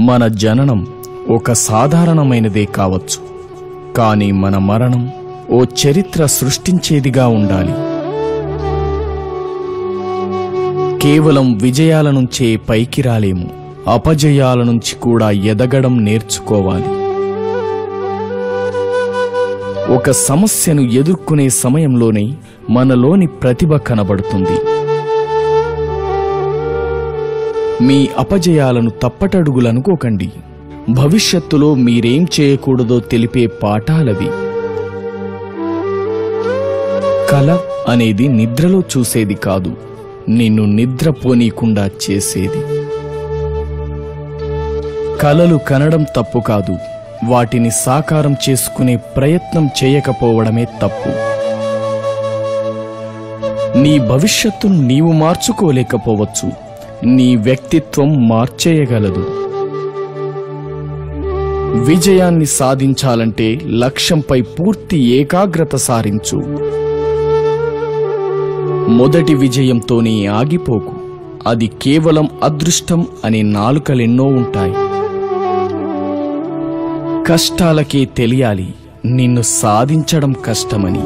మన జననం ఒక సాధారణమైనదే కావచ్చు, కానీ మన మరణం ఓ చరిత్ర సృష్టించేదిగా ఉండాలి. కేవలం విజయాల నుంచే పైకి రాలేము, అపజయాల నుంచి కూడా ఎదగడం నేర్చుకోవాలి. ఒక సమస్యను ఎదుర్కొనే సమయంలోనే మనలోని ప్రతిభ కనబడుతుంది. మీ అపజయాలను తప్పటడుగులనుకోకండి, భవిష్యత్తులో మీరేం చేయకూడదో తెలిపే పాఠాలవి. కల అనేది నిద్రలో చూసేది కాదు, నిన్ను నిద్రపోనీకుండా చేసేది. కలలు కనడం తప్పు కాదు, వాటిని సాకారం చేసుకునే ప్రయత్నం చేయకపోవడమే తప్పు. నీ భవిష్యత్తును నీవు మార్చుకోలేకపోవచ్చు, నీ వ్యక్తిత్వం మార్చేయగలదు. విజయాన్ని సాధించాలంటే లక్ష్యంపై పూర్తి ఏకాగ్రత సారించు. మొదటి విజయంతోనే ఆగిపోకు, అది కేవలం అదృష్టం అనే నాలుకలెన్నో ఉంటాయి. కష్టాలకే తెలియాలి నిన్ను సాధించడం కష్టమని.